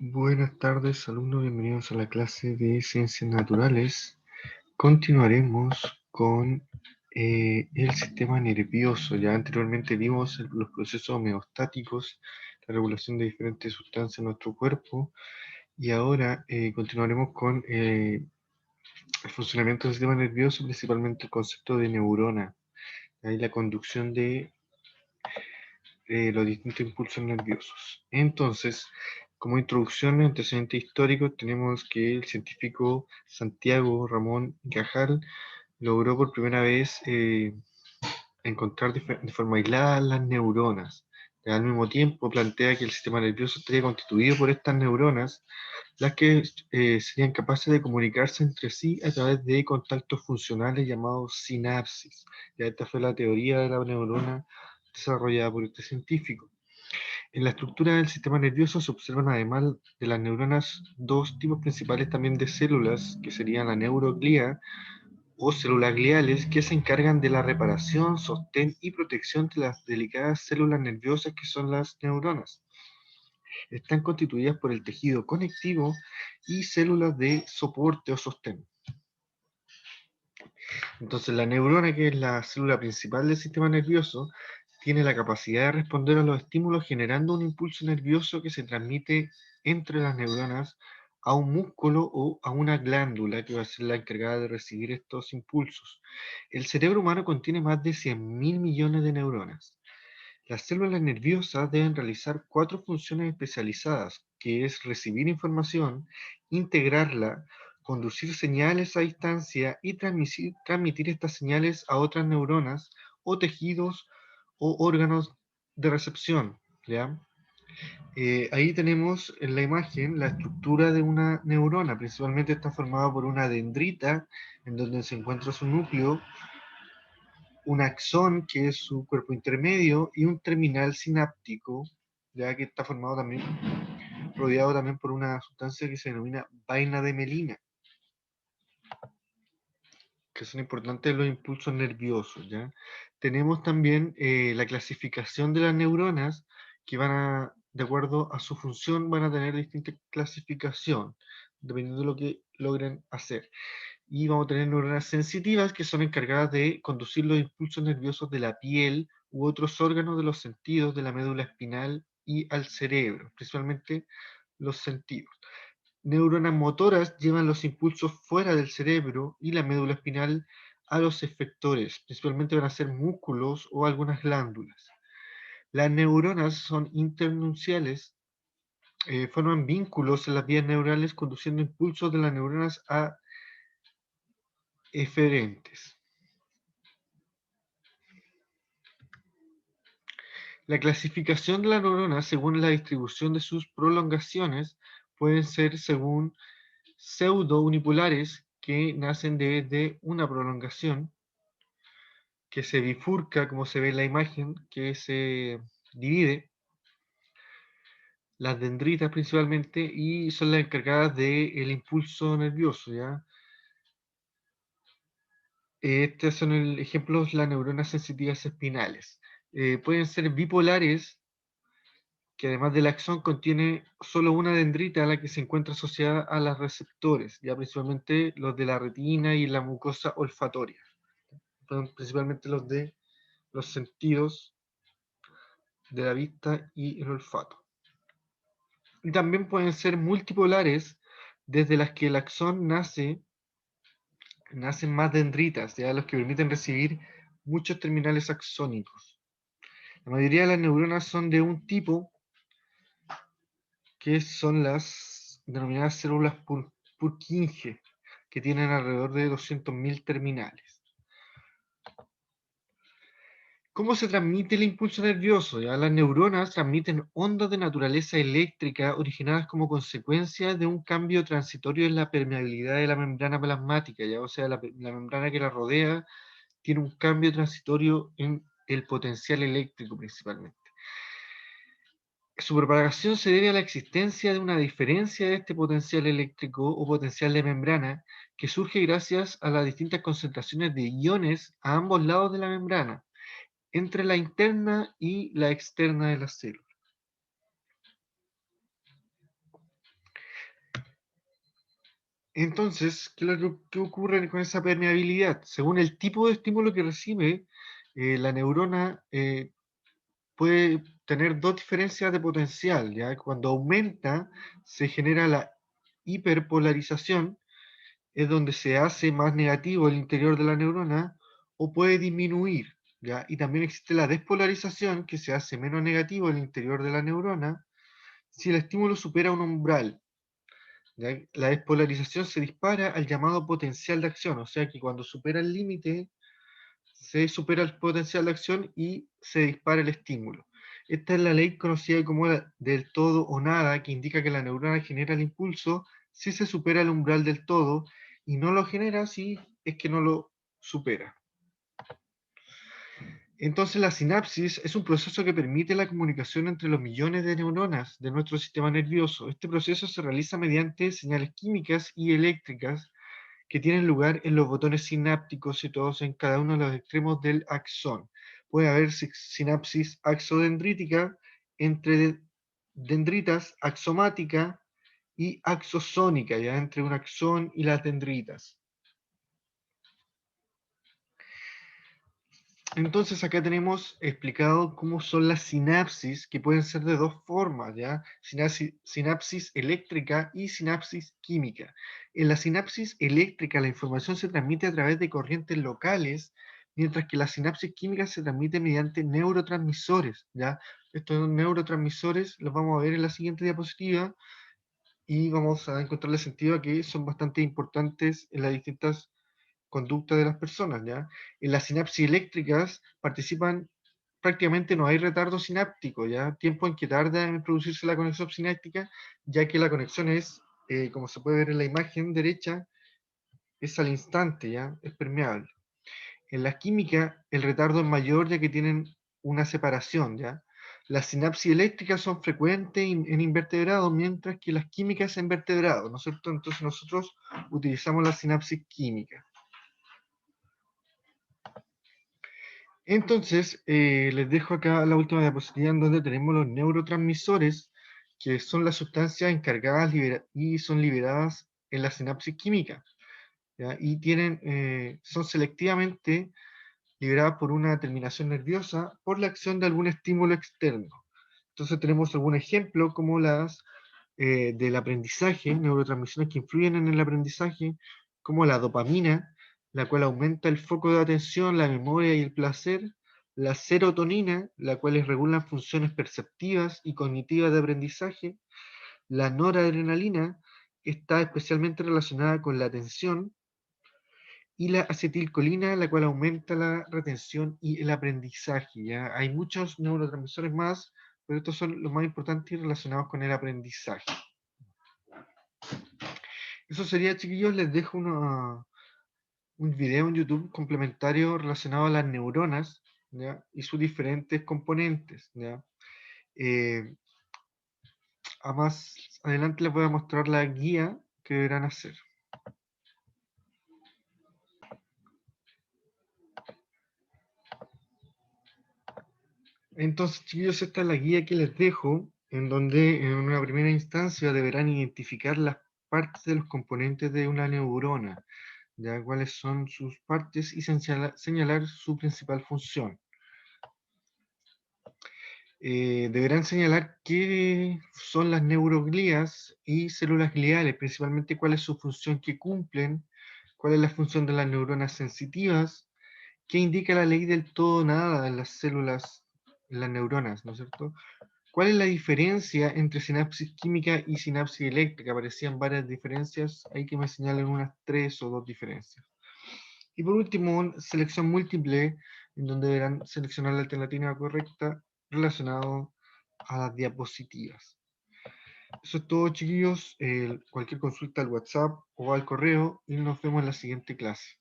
Buenas tardes, alumnos, bienvenidos a la clase de Ciencias Naturales. Continuaremos con el sistema nervioso. Ya anteriormente vimos los procesos homeostáticos, la regulación de diferentes sustancias en nuestro cuerpo, y ahora continuaremos con el funcionamiento del sistema nervioso, principalmente el concepto de neurona, y la conducción de los distintos impulsos nerviosos. Entonces, como introducción, antecedente histórico, tenemos que el científico Santiago Ramón y Cajal logró por primera vez encontrar de forma aislada las neuronas. Y al mismo tiempo plantea que el sistema nervioso estaría constituido por estas neuronas, las que serían capaces de comunicarse entre sí a través de contactos funcionales llamados sinapsis. Ya esta fue la teoría de la neurona desarrollada por este científico. En la estructura del sistema nervioso se observan, además de las neuronas, dos tipos principales también de células, que serían la neuroglía o células gliales, que se encargan de la reparación, sostén y protección de las delicadas células nerviosas que son las neuronas. Están constituidas por el tejido conectivo y células de soporte o sostén. Entonces, la neurona, que es la célula principal del sistema nervioso, tiene la capacidad de responder a los estímulos generando un impulso nervioso que se transmite entre las neuronas a un músculo o a una glándula que va a ser la encargada de recibir estos impulsos. El cerebro humano contiene más de 100.000 millones de neuronas. Las células nerviosas deben realizar cuatro funciones especializadas, que es recibir información, integrarla, conducir señales a distancia y transmitir estas señales a otras neuronas o tejidos o órganos de recepción. ¿Ya? Ahí tenemos en la imagen la estructura de una neurona. Principalmente está formada por una dendrita, en donde se encuentra su núcleo, un axón, que es su cuerpo intermedio, y un terminal sináptico, ya que está formado también, rodeado también por una sustancia que se denomina vaina de melina, que son importantes los impulsos nerviosos, ¿ya? Tenemos también la clasificación de las neuronas, que van a, de acuerdo a su función, van a tener distinta clasificación, dependiendo de lo que logren hacer. Y vamos a tener neuronas sensitivas, que son encargadas de conducir los impulsos nerviosos de la piel u otros órganos de los sentidos, de la médula espinal y al cerebro, principalmente los sentidos. Neuronas motoras llevan los impulsos fuera del cerebro y la médula espinal a los efectores, principalmente van a ser músculos o algunas glándulas. Las neuronas son internunciales, forman vínculos en las vías neurales conduciendo impulsos de las neuronas a eferentes. La clasificación de la neurona según la distribución de sus prolongaciones pueden ser según pseudo-unipolares, que nacen desde una prolongación que se bifurca, como se ve en la imagen, que se divide, las dendritas principalmente, y son las encargadas del impulso nervioso, ¿ya? Estos son ejemplos, las neuronas sensitivas espinales. Pueden ser bipolares, que además del axón contiene solo una dendrita a la que se encuentra asociada a los receptores, ya principalmente los de la retina y la mucosa olfatoria, principalmente los de los sentidos de la vista y el olfato. Y también pueden ser multipolares, desde las que el axón nacen más dendritas, ya los que permiten recibir muchos terminales axónicos. La mayoría de las neuronas son de un tipo, que son las denominadas células Purkinje, que tienen alrededor de 200.000 terminales. ¿Cómo se transmite el impulso nervioso? ¿Ya? Las neuronas transmiten ondas de naturaleza eléctrica originadas como consecuencia de un cambio transitorio en la permeabilidad de la membrana plasmática, ¿ya? O sea, la membrana que la rodea tiene un cambio transitorio en el potencial eléctrico principalmente. Su propagación se debe a la existencia de una diferencia de este potencial eléctrico o potencial de membrana, que surge gracias a las distintas concentraciones de iones a ambos lados de la membrana, entre la interna y la externa de la célula. Entonces, ¿qué ocurre con esa permeabilidad? Según el tipo de estímulo que recibe, la neurona puede tener dos diferencias de potencial, ¿ya? Cuando aumenta, se genera la hiperpolarización, es donde se hace más negativo el interior de la neurona, o puede disminuir, ¿ya? Y también existe la despolarización, que se hace menos negativo el interior de la neurona, si el estímulo supera un umbral, ¿ya? La despolarización se dispara al llamado potencial de acción, o sea que cuando supera el límite, se supera el potencial de acción y se dispara el estímulo. Esta es la ley conocida como la del todo o nada, que indica que la neurona genera el impulso si se supera el umbral del todo y no lo genera si es que no lo supera. Entonces la sinapsis es un proceso que permite la comunicación entre los millones de neuronas de nuestro sistema nervioso. Este proceso se realiza mediante señales químicas y eléctricas que tienen lugar en los botones sinápticos situados en cada uno de los extremos del axón. Puede haber sinapsis axodendrítica entre dendritas, axomática y axosónica, ya entre un axón y las dendritas. Entonces acá tenemos explicado cómo son las sinapsis, que pueden ser de dos formas, ¿ya? Sinapsis eléctrica y sinapsis química. En la sinapsis eléctrica la información se transmite a través de corrientes locales, mientras que la sinapsis química se transmite mediante neurotransmisores, ¿ya? Estos neurotransmisores los vamos a ver en la siguiente diapositiva y vamos a encontrarle sentido a que son bastante importantes en las distintas conducta de las personas, ¿ya? En las sinapsis eléctricas participan, prácticamente no hay retardo sináptico, ¿ya? Tiempo en que tarda en producirse la conexión sináptica, ya que la conexión es, como se puede ver en la imagen derecha, es al instante, ¿ya? Es permeable. En la química, el retardo es mayor ya que tienen una separación, ¿ya? Las sinapsis eléctricas son frecuentes en invertebrados, mientras que las químicas en vertebrados, ¿no es cierto? Entonces nosotros utilizamos la sinapsis química. Entonces, les dejo acá la última diapositiva en donde tenemos los neurotransmisores, que son las sustancias encargadas y son liberadas en la sinapsis química, ¿ya? Y son selectivamente liberadas por una terminación nerviosa por la acción de algún estímulo externo. Entonces tenemos algún ejemplo como las del aprendizaje, neurotransmisiones que influyen en el aprendizaje, como la dopamina, la cual aumenta el foco de atención, la memoria y el placer, la serotonina, la cual regula funciones perceptivas y cognitivas de aprendizaje, la noradrenalina, que está especialmente relacionada con la atención, y la acetilcolina, la cual aumenta la retención y el aprendizaje. ¿Ya? Hay muchos neurotransmisores más, pero estos son los más importantes y relacionados con el aprendizaje. Eso sería, chiquillos, les dejo un video en YouTube complementario relacionado a las neuronas, ¿ya? Y sus diferentes componentes, ¿ya? A más adelante les voy a mostrar la guía que deberán hacer. Entonces, chiquillos, esta es la guía que les dejo, en donde en una primera instancia deberán identificar las partes de los componentes de una neurona, ya cuáles son sus partes y señalar su principal función. Deberán señalar qué son las neuroglías y células gliales, principalmente cuál es su función que cumplen, cuál es la función de las neuronas sensitivas, qué indica la ley del todo nada en las células, en las neuronas, ¿no es cierto? ¿Cuál es la diferencia entre sinapsis química y sinapsis eléctrica? Aparecían varias diferencias, hay que me señalen unas 3 o 2 diferencias. Y por último, selección múltiple, en donde deberán seleccionar la alternativa correcta relacionado a las diapositivas. Eso es todo, chiquillos. Cualquier consulta al WhatsApp o al correo y nos vemos en la siguiente clase.